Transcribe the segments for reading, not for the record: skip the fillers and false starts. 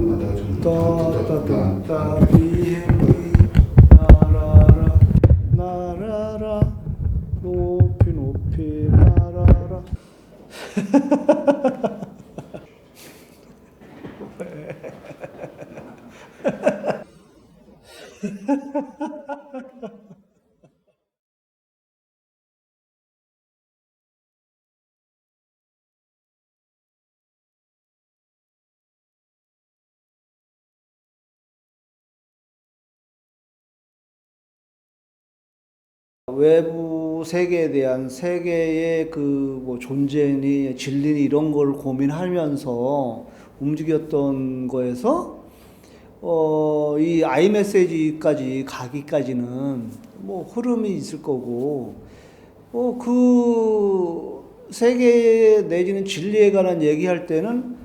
해마다 따따따따 비행기 날아라 날아라 높이 높이 날아라. 외부 세계에 대한 세계의 그 뭐 존재니 진리니 이런 걸 고민하면서 움직였던 거에서 이 아이 메시지까지 가기까지는 뭐 흐름이 있을 거고 그 세계 내지는 진리에 관한 얘기할 때는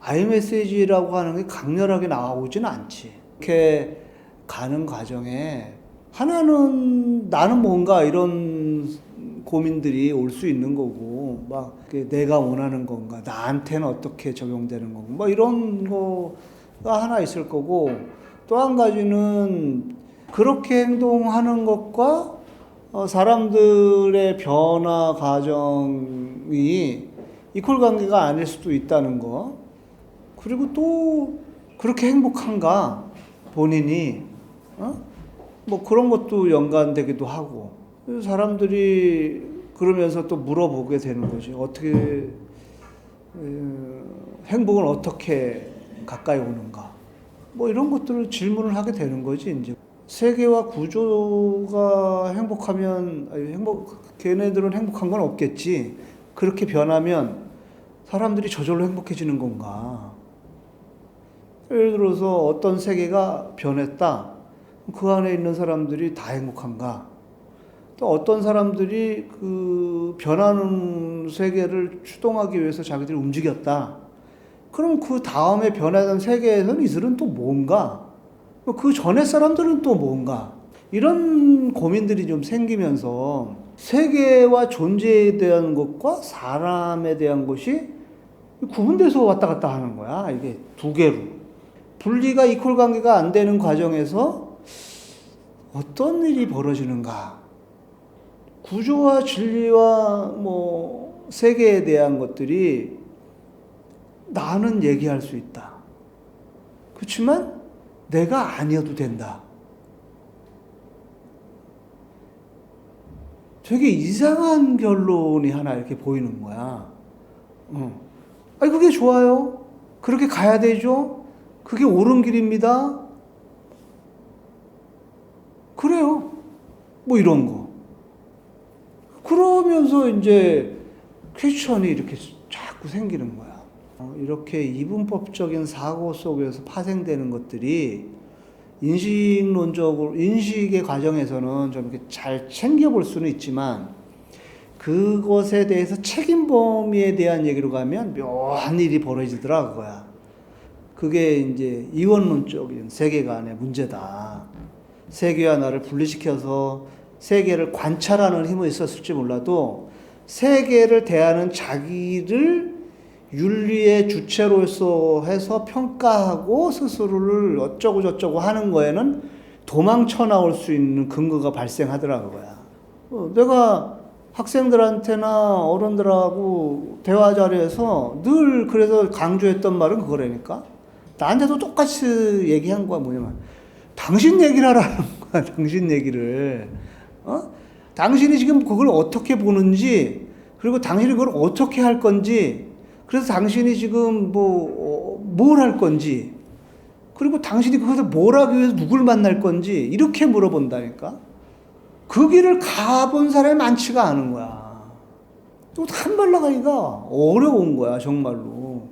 아이 메시지라고 하는 게 강렬하게 나오지는 않지. 이렇게 가는 과정에 하나는 나는 뭔가 이런 고민들이 올 수 있는 거고, 막 내가 원하는 건가, 나한테는 어떻게 적용되는 건가, 뭐 이런 거가 하나 있을 거고, 또 한 가지는 그렇게 행동하는 것과 사람들의 변화 과정이 이퀄 관계가 아닐 수도 있다는 거, 그리고 또 그렇게 행복한가 본인이 뭐 그런 것도 연관되기도 하고, 사람들이 그러면서 또 물어보게 되는 거지. 어떻게 행복은 어떻게 가까이 오는가? 뭐 이런 것들을 질문을 하게 되는 거지. 이제 세계와 구조가 행복하면 걔네들은 행복한 건 없겠지. 그렇게 변하면 사람들이 저절로 행복해지는 건가? 예를 들어서 어떤 세계가 변했다. 그 안에 있는 사람들이 다 행복한가? 또 어떤 사람들이 그 변하는 세계를 추동하기 위해서 자기들이 움직였다. 그럼 그 다음에 변하던 세계에서는 이들은 또 뭔가? 그 전에 사람들은 또 뭔가? 이런 고민들이 좀 생기면서 세계와 존재에 대한 것과 사람에 대한 것이 구분돼서 왔다 갔다 하는 거야. 이게 두 개로. 분리가 이퀄 관계가 안 되는 과정에서 어떤 일이 벌어지는가? 구조와 진리와 뭐 세계에 대한 것들이 나는 얘기할 수 있다. 그렇지만 내가 아니어도 된다. 되게 이상한 결론이 하나 이렇게 보이는 거야. 아니 그게 좋아요. 그렇게 가야 되죠. 그게 옳은 길입니다. 그래요. 뭐 이런 거. 그러면서 이제 퀘스천이 이렇게 자꾸 생기는 거야. 이렇게 이분법적인 사고 속에서 파생되는 것들이 인식의 과정에서는 좀 이렇게 잘 챙겨볼 수는 있지만, 그것에 대해서 책임 범위에 대한 얘기로 가면 묘한 일이 벌어지더라, 그거야. 그게 이제 이원론적인 세계관의 문제다. 세계와 나를 분리시켜서 세계를 관찰하는 힘은 있었을지 몰라도 세계를 대하는 자기를 윤리의 주체로서 해서 평가하고 스스로를 어쩌고 저쩌고 하는 거에는 도망쳐 나올 수 있는 근거가 발생하더라고요. 내가 학생들한테나 어른들하고 대화 자리에서 늘 그래서 강조했던 말은 그거라니까. 나한테도 똑같이 얘기한 거야. 뭐냐면 당신 얘기를 하라는 거야. 당신 얘기를. 당신이 지금 그걸 어떻게 보는지, 그리고 당신이 그걸 어떻게 할 건지, 그래서 당신이 지금 뭘 할 건지, 그리고 당신이 그것을 뭘 하기 위해서 누굴 만날 건지, 이렇게 물어본다니까? 그 길을 가본 사람이 많지가 않은 거야. 또 한 발 나가기가 어려운 거야, 정말로.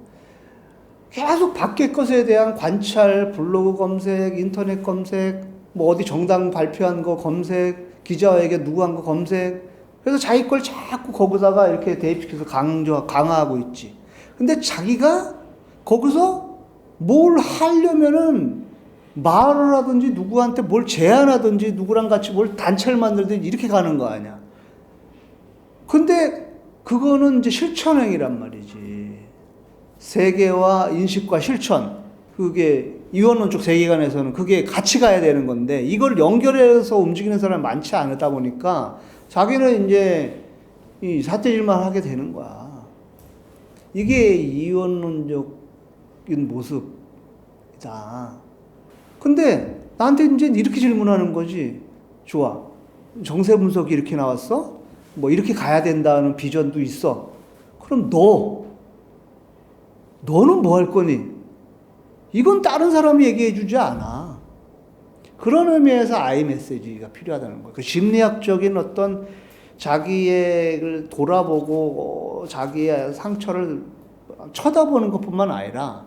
계속 밖의 것에 대한 관찰, 블로그 검색, 인터넷 검색, 뭐 어디 정당 발표한 거 검색, 기자에게 누구 한 거 검색. 그래서 자기 걸 자꾸 거기다가 이렇게 대입시켜서 강화하고 있지. 근데 자기가 거기서 뭘 하려면은 말을 하든지 누구한테 뭘 제안하든지 누구랑 같이 뭘 단체를 만들든지 이렇게 가는 거 아니야. 근데 그거는 이제 실천행위란 말이지. 세계와 인식과 실천. 그게 이원론적 세계관에서는 그게 같이 가야 되는 건데 이걸 연결해서 움직이는 사람이 많지 않다 보니까 자기는 이제 이 사태질만 하게 되는 거야. 이게 이원론적인 모습이다. 근데 나한테 이제 이렇게 질문하는 거지. 좋아. 정세 분석이 이렇게 나왔어? 뭐 이렇게 가야 된다는 비전도 있어. 그럼 너는 뭐 할 거니? 이건 다른 사람이 얘기해 주지 않아. 그런 의미에서 I 메시지가 필요하다는 거예요. 그 심리학적인 어떤 자기를 돌아보고 자기의 상처를 쳐다보는 것뿐만 아니라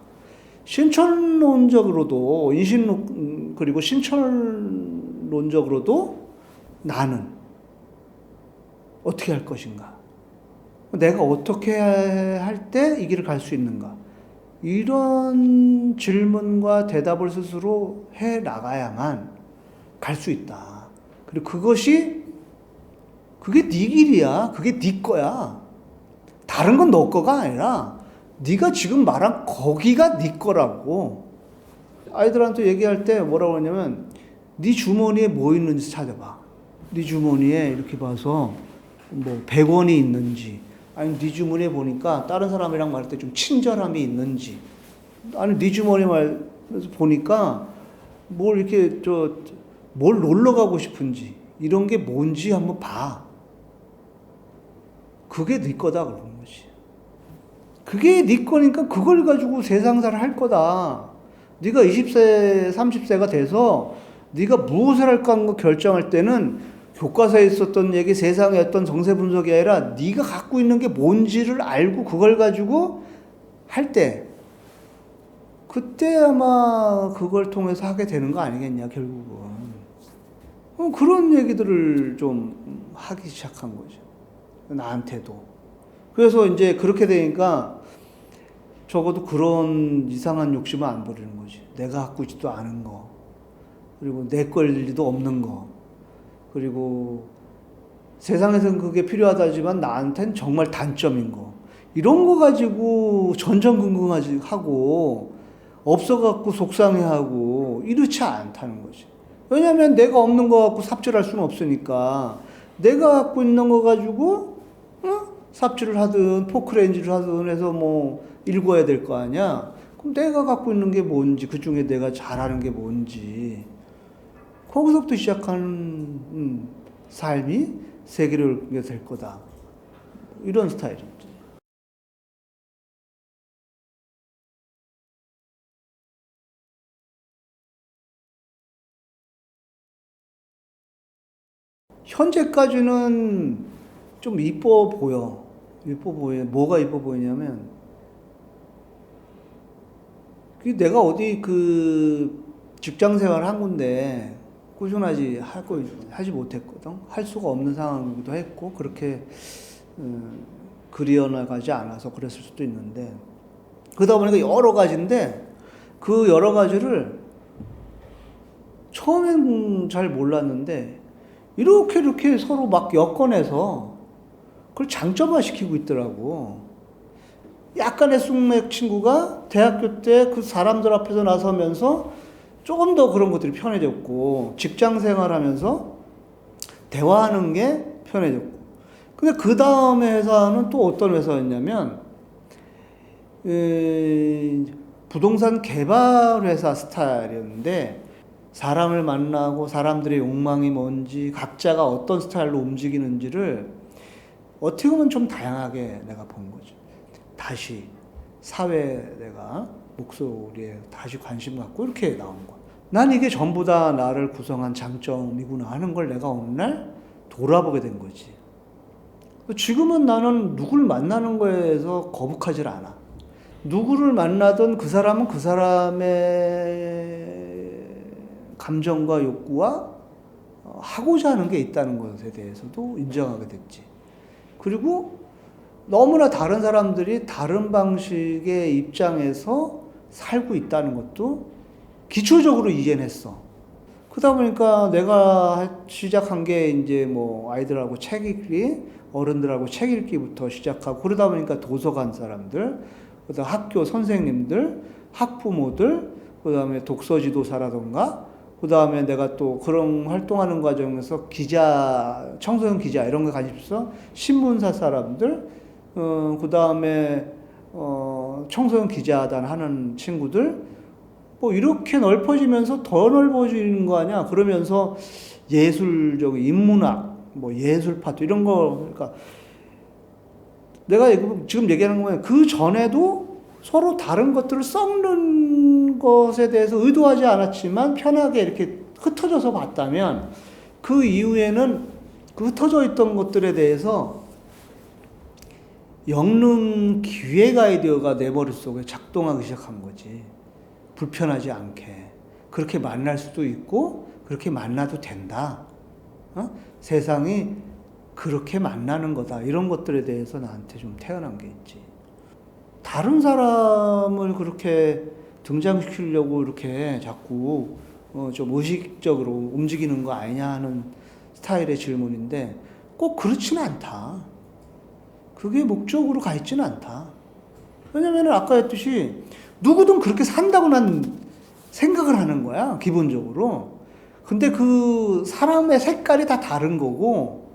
신천론적으로도 그리고 신천론적으로도 나는 어떻게 할 것인가? 내가 어떻게 할 때 이 길을 갈 수 있는가? 이런 질문과 대답을 스스로 해 나가야만 갈 수 있다. 그리고 그게 네 길이야. 그게 네 거야. 다른 건 너 거가 아니라 네가 지금 말한 거기가 네 거라고. 아이들한테 얘기할 때 뭐라고 하냐면 네 주머니에 뭐 있는지 찾아봐. 네 주머니에 이렇게 봐서 뭐 100원이 있는지 아니 네 주머니에 보니까 다른 사람이랑 말할 때 좀 친절함이 있는지 아니 네 주머니 말해서 보니까 뭘 이렇게 뭘 놀러 가고 싶은지 이런 게 뭔지 한번 봐. 그게 네 거다 그러는 거지. 그게 네 거니까 그걸 가지고 세상사를 할 거다. 네가 20세, 30세가 돼서 네가 무엇을 할까 하는 거 결정할 때는 교과서에 있었던 얘기, 세상의 어떤 정세 분석이 아니라 네가 갖고 있는 게 뭔지를 알고 그걸 가지고 할 때 그때 아마 그걸 통해서 하게 되는 거 아니겠냐 결국은. 그런 얘기들을 좀 하기 시작한 거죠. 나한테도. 그래서 이제 그렇게 되니까 적어도 그런 이상한 욕심은 안 부리는 거지. 내가 갖고 있지도 않은 거. 그리고 내 걸 리도 없는 거. 그리고 세상에서는 그게 필요하다지만 나한테는 정말 단점인 거. 이런 거 가지고 전전긍긍하고 없어갖고 속상해하고 이렇지 않다는 거지. 왜냐하면 내가 없는 거 갖고 삽질할 수는 없으니까 내가 갖고 있는 거 가지고 삽질을 하든 포크레인지를 하든 해서 뭐 일궈야 될 거 아니야. 그럼 내가 갖고 있는 게 뭔지 그 중에 내가 잘하는 게 뭔지 거기서부터 시작하는 삶이 세계를 이루게 될 거다. 이런 스타일입니다. 현재까지는 좀 이뻐 보여. 이뻐 보여. 뭐가 이뻐 보이냐면, 내가 어디 직장 생활 한 군데 꾸준하지 하지 못했거든. 할 수가 없는 상황이기도 했고, 그렇게, 그리어나가지 않아서 그랬을 수도 있는데, 그러다 보니까 여러 가지인데, 그 여러 가지를 처음엔 잘 몰랐는데, 이렇게 서로 막 엮어내서 그걸 장점화 시키고 있더라고. 약간의 쑥맥 친구가 대학교 때 그 사람들 앞에서 나서면서 조금 더 그런 것들이 편해졌고, 직장 생활하면서 대화하는 게 편해졌고. 근데 그 다음에 회사는 또 어떤 회사였냐면, 부동산 개발 회사 스타일이었는데, 사람을 만나고 사람들의 욕망이 뭔지 각자가 어떤 스타일로 움직이는지를 어떻게 보면 좀 다양하게 내가 본 거죠. 다시 사회에 내가 목소리에 다시 관심 갖고 이렇게 나온 거야. 난 이게 전부 다 나를 구성한 장점이구나 하는 걸 내가 어느 날 돌아보게 된 거지. 지금은 나는 누굴 만나는 거에서 거북하질 않아. 누구를 만나든 그 사람은 그 사람의 감정과 욕구와 하고자 하는 게 있다는 것에 대해서도 인정하게 됐지. 그리고 너무나 다른 사람들이 다른 방식의 입장에서 살고 있다는 것도 기초적으로 이해했어. 그러다 보니까 내가 시작한 게 이제 뭐 아이들하고 책 읽기, 어른들하고 책 읽기부터 시작하고 그러다 보니까 도서관 사람들, 그다음 학교 선생님들, 학부모들, 그 다음에 독서 지도사라던가, 그 다음에 내가 또 그런 활동하는 과정에서 기자, 청소년 기자 이런 거 가지고 있어. 신문사 사람들, 그 다음에 청소년 기자단 하는 친구들, 뭐 이렇게 넓어지면서 더 넓어지는 거 아니야. 그러면서 예술적 인문학, 뭐 예술 파트 이런 거, 그러니까 내가 지금 얘기하는 거는 그 전에도 서로 다른 것들을 섞는 것에 대해서 의도하지 않았지만 편하게 이렇게 흩어져서 봤다면 그 이후에는 그 흩어져 있던 것들에 대해서 영능 기획 아이디어가 내 머릿속에 작동하기 시작한 거지. 불편하지 않게. 그렇게 만날 수도 있고 그렇게 만나도 된다. 세상이 그렇게 만나는 거다. 이런 것들에 대해서 나한테 좀 태어난 게 있지. 다른 사람을 그렇게 등장시키려고 이렇게 자꾸 좀 의식적으로 움직이는 거 아니냐 하는 스타일의 질문인데 꼭 그렇지는 않다. 그게 목적으로 가 있지는 않다. 왜냐면 아까 했듯이 누구든 그렇게 산다고 난 생각을 하는 거야, 기본적으로. 근데 그 사람의 색깔이 다 다른 거고,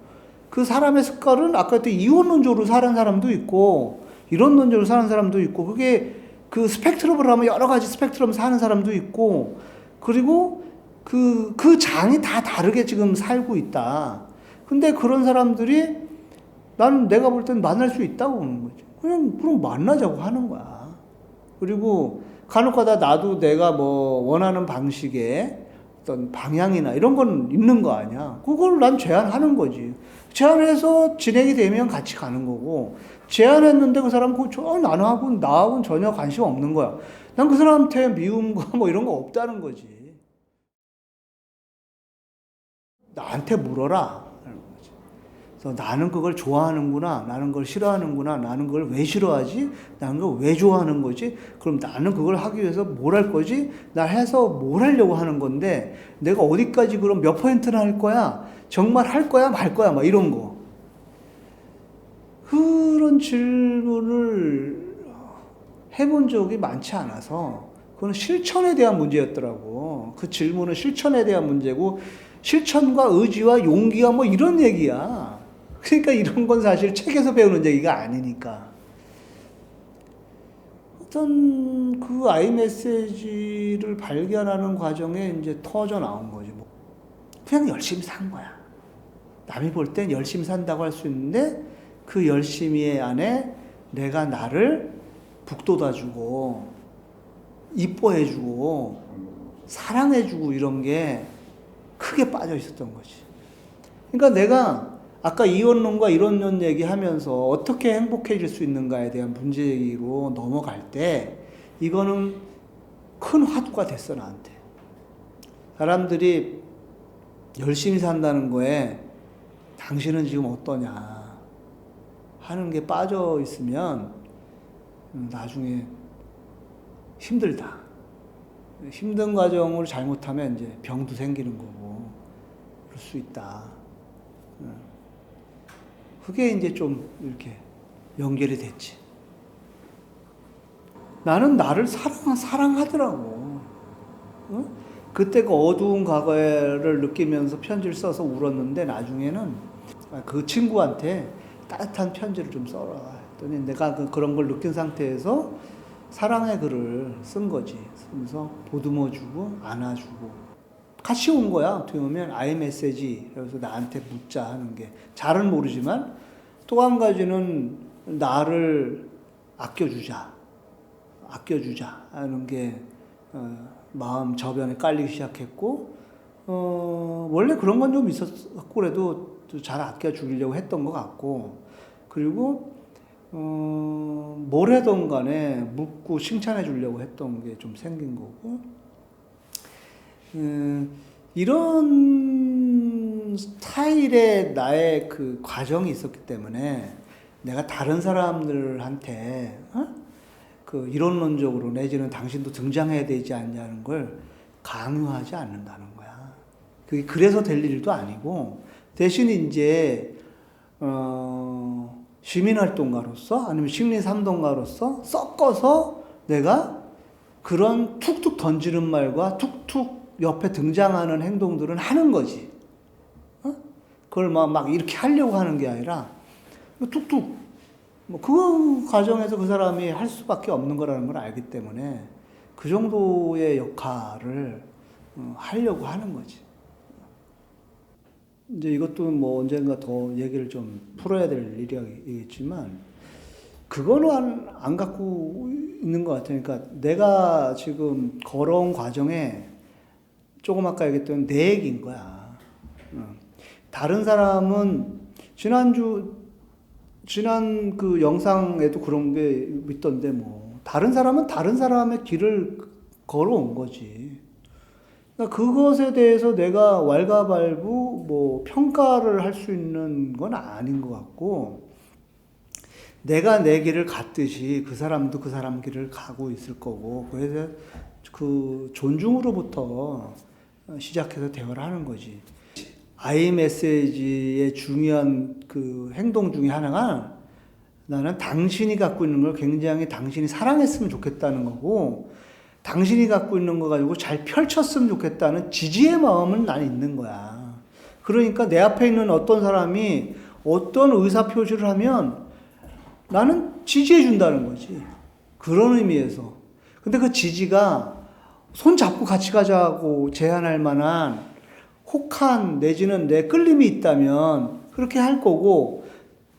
그 사람의 색깔은 아까 했듯이 이원론적으로 사는 사람도 있고, 이론론적으로 사는 사람도 있고, 그게 그 스펙트럼을 하면 여러 가지 스펙트럼 사는 사람도 있고, 그리고 그 장이 다 다르게 지금 살고 있다. 근데 그런 사람들이 내가 볼 땐 만날 수 있다고 보는 거지. 그럼 만나자고 하는 거야. 그리고 간혹가다 나도 내가 뭐 원하는 방식의 어떤 방향이나 이런 건 있는 거 아니야. 그걸 난 제안하는 거지. 제안해서 진행이 되면 같이 가는 거고, 제안했는데 그 사람 나하고는 전혀 관심 없는 거야. 난 그 사람한테 미움과 뭐 이런 거 없다는 거지. 나한테 물어라. 그래서 나는 그걸 좋아하는구나. 나는 그걸 싫어하는구나. 나는 그걸 왜 싫어하지? 나는 그걸 왜 좋아하는 거지? 그럼 나는 그걸 하기 위해서 뭘 할 거지? 나 해서 뭘 하려고 하는 건데 내가 어디까지 그럼 몇 퍼센트나 할 거야? 정말 할 거야? 말 거야? 막 이런 거. 그런 질문을 해본 적이 많지 않아서 그건 실천에 대한 문제였더라고. 그 질문은 실천에 대한 문제고 실천과 의지와 용기가 뭐 이런 얘기야. 그러니까 이런 건 사실 책에서 배우는 얘기가 아니니까. 어떤 그 아이메시지를 발견하는 과정에 이제 터져 나온 거지. 뭐 그냥 열심히 산 거야. 남이 볼 땐 열심히 산다고 할 수 있는데 그 열심히 안에 내가 나를 북돋아주고 이뻐해주고 사랑해주고 이런 게 크게 빠져 있었던 거지. 그러니까 내가 아까 이원론과 이론론 얘기하면서 어떻게 행복해질 수 있는가에 대한 문제 얘기로 넘어갈 때 이거는 큰 화두가 됐어, 나한테. 사람들이 열심히 산다는 거에 당신은 지금 어떠냐 하는 게 빠져 있으면 나중에 힘들다. 힘든 과정을 잘못하면 이제 병도 생기는 거고 그럴 수 있다. 그게 이제 좀 이렇게 연결이 됐지. 나는 나를 사랑하더라고. 그때 그 어두운 과거를 느끼면서 편지를 써서 울었는데 나중에는 그 친구한테 따뜻한 편지를 좀 써라 했더니 내가 그런 걸 느낀 상태에서 사랑의 글을 쓴 거지. 쓰면서 보듬어주고 안아주고 같이 온 거야. 어떻게 보면 아이메시지. 그래서 나한테 묻자 하는 게 잘은 모르지만 또 한 가지는 나를 아껴주자 하는 게 마음 저변에 깔리기 시작했고 원래 그런 건 좀 있었고 그래도 잘 아껴주려고 했던 것 같고 그리고 뭘 하던 간에 묻고 칭찬해 주려고 했던 게 좀 생긴 거고 이런 스타일의 나의 그 과정이 있었기 때문에 내가 다른 사람들한테 그 이론론적으로 내지는 당신도 등장해야 되지 않냐는 걸 강요하지 않는다는 거야. 그게 그래서 될 일도 아니고 대신 이제 시민활동가로서 아니면 심리삼동가로서 섞어서 내가 그런 툭툭 던지는 말과 툭툭 옆에 등장하는 행동들은 하는 거지. 어? 그걸 막 이렇게 하려고 하는 게 아니라 툭툭 그 과정에서 그 사람이 할 수밖에 없는 거라는 걸 알기 때문에 그 정도의 역할을 하려고 하는 거지. 이제 이것도 뭐 언젠가 더 얘기를 좀 풀어야 될 일이겠지만 그거는 안 갖고 있는 것 같아요. 그러니까 내가 지금 걸어온 과정에 조금 아까 얘기했던 내 얘기인 거야. 다른 사람은 지난 그 영상에도 그런 게 있던데 뭐 다른 사람은 다른 사람의 길을 걸어온 거지. 그러니까 그것에 대해서 내가 왈가왈부 뭐 평가를 할 수 있는 건 아닌 것 같고 내가 내 길을 갔듯이 그 사람도 그 사람 길을 가고 있을 거고 그래서 그 존중으로부터 시작해서 대화를 하는 거지. iMessage의 중요한 그 행동 중에 하나가 나는 당신이 갖고 있는 걸 굉장히 당신이 사랑했으면 좋겠다는 거고 당신이 갖고 있는 거 가지고 잘 펼쳤으면 좋겠다는 지지의 마음은 난 있는 거야. 그러니까 내 앞에 있는 어떤 사람이 어떤 의사표시를 하면 나는 지지해 준다는 거지. 그런 의미에서. 근데 그 지지가 손 잡고 같이 가자고 제안할 만한 혹한 내지는 내 끌림이 있다면 그렇게 할 거고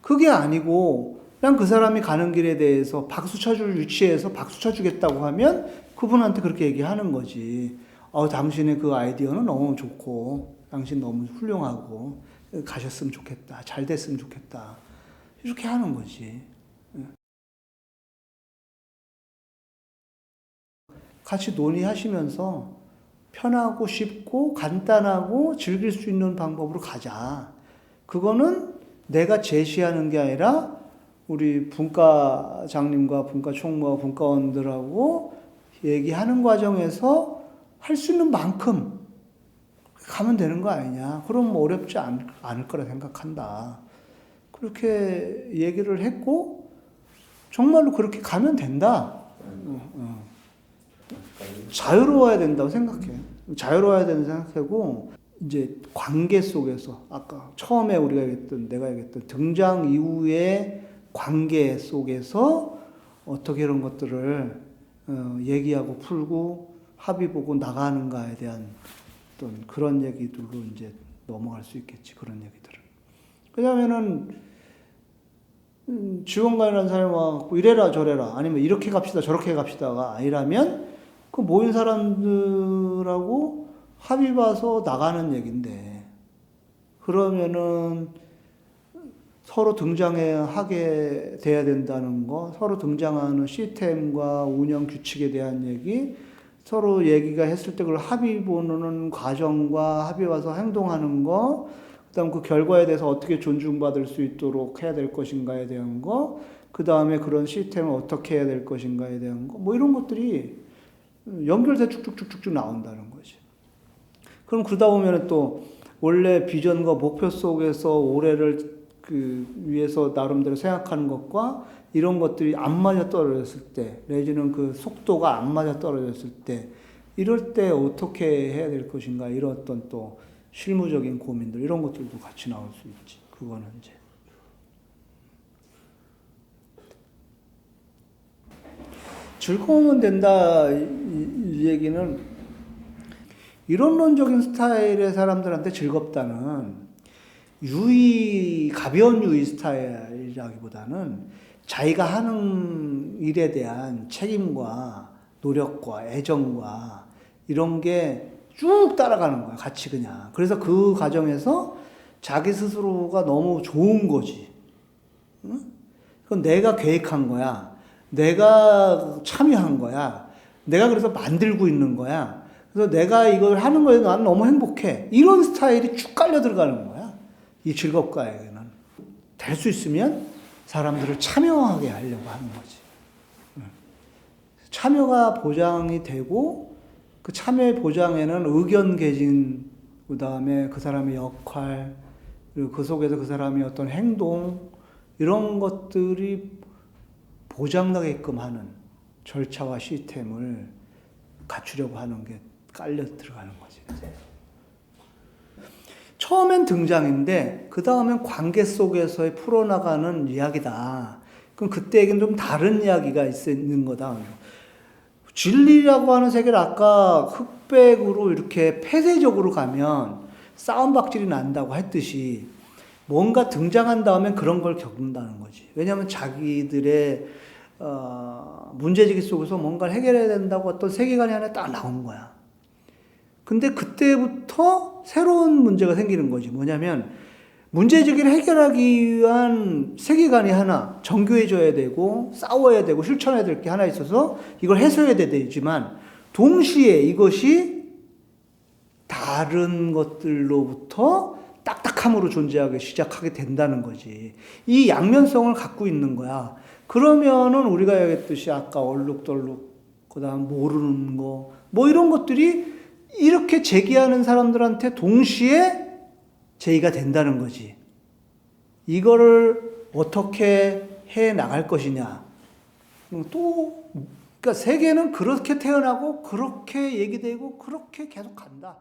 그게 아니고 그냥 그 사람이 가는 길에 대해서 박수 쳐줄 위치에서 박수 쳐주겠다고 하면 그분한테 그렇게 얘기하는 거지. 당신의 그 아이디어는 너무 좋고 당신 너무 훌륭하고 가셨으면 좋겠다. 잘 됐으면 좋겠다. 이렇게 하는 거지. 같이 논의하시면서 편하고 쉽고 간단하고 즐길 수 있는 방법으로 가자. 그거는 내가 제시하는 게 아니라 우리 분과장님과 분과총무와 분과원들하고 얘기하는 과정에서 할 수 있는 만큼 가면 되는 거 아니냐. 그럼 뭐 어렵지 않을 거라 생각한다. 그렇게 얘기를 했고 정말로 그렇게 가면 된다. 자유로워야 된다고 생각해. 자유로워야 된다고 생각하고 이제 관계 속에서 아까 처음에 내가 얘기했던 등장 이후의 관계 속에서 어떻게 이런 것들을 얘기하고 풀고 합의 보고 나가는가에 대한 어떤 그런 얘기들로 이제 넘어갈 수 있겠지. 그런 얘기들은. 왜냐면은 지원관이라는 사람이 와갖고 이래라 저래라 아니면 이렇게 갑시다 저렇게 갑시다가 아니라면 그 모인 사람들하고 합의 봐서 나가는 얘기인데 그러면은 서로 등장하게 돼야 된다는 거, 서로 등장하는 시스템과 운영 규칙에 대한 얘기, 서로 얘기가 했을 때 그걸 합의 보는 과정과 합의 봐서 행동하는 거, 그다음 그 결과에 대해서 어떻게 존중받을 수 있도록 해야 될 것인가에 대한 거, 그 다음에 그런 시스템을 어떻게 해야 될 것인가에 대한 거, 뭐 이런 것들이 연결돼 쭉쭉쭉쭉 나온다는 거지. 그럼 그러다 보면 또 원래 비전과 목표 속에서 올해를 위해서 나름대로 생각하는 것과 이런 것들이 안 맞아 떨어졌을 때, 내지는 그 속도가 안 맞아 떨어졌을 때, 이럴 때 어떻게 해야 될 것인가, 이런 어떤 또 실무적인 고민들, 이런 것들도 같이 나올 수 있지. 그거는 이제. 즐거우면 된다, 이 얘기는 이론론적인 스타일의 사람들한테 즐겁다는 가벼운 유의 스타일이라기보다는 자기가 하는 일에 대한 책임과 노력과 애정과 이런 게 쭉 따라가는 거야. 같이 그냥. 그래서 그 과정에서 자기 스스로가 너무 좋은 거지. 응? 그건 내가 계획한 거야. 내가 참여한 거야. 내가 그래서 만들고 있는 거야. 그래서 내가 이걸 하는 거에 나는 너무 행복해. 이런 스타일이 쭉 깔려 들어가는 거야. 이 즐겁과에는. 될 수 있으면 사람들을 참여하게 하려고 하는 거지. 참여가 보장이 되고 그 참여의 보장에는 의견 개진, 그 다음에 그 사람의 역할, 그리고 그 속에서 그 사람의 어떤 행동, 이런 것들이 보장되게끔 하는 절차와 시스템을 갖추려고 하는 게 깔려 들어가는 거지. 처음엔 등장인데 그 다음엔 관계 속에서의 풀어나가는 이야기다. 그럼 그때에겐 좀 다른 이야기가 있는 거다. 진리라고 하는 세계를 아까 흑백으로 이렇게 폐쇄적으로 가면 싸움박질이 난다고 했듯이 뭔가 등장한 다음엔 그런 걸 겪는다는 거지. 왜냐하면 자기들의 문제제기 속에서 뭔가를 해결해야 된다고 어떤 세계관이 하나 딱 나온 거야. 근데 그때부터 새로운 문제가 생기는 거지. 뭐냐면 문제제기를 해결하기 위한 세계관이 하나 정교해져야 되고 싸워야 되고 실천해야 될 게 하나 있어서 이걸 해소해야 되지만 동시에 이것이 다른 것들로부터 딱딱함으로 존재하기 시작하게 된다는 거지. 이 양면성을 갖고 있는 거야. 그러면은 우리가 얘기했듯이 아까 얼룩덜룩, 그 다음 모르는 거, 뭐 이런 것들이 이렇게 제기하는 사람들한테 동시에 제의가 된다는 거지. 이거를 어떻게 해 나갈 것이냐. 그러니까 세계는 그렇게 태어나고, 그렇게 얘기되고, 그렇게 계속 간다.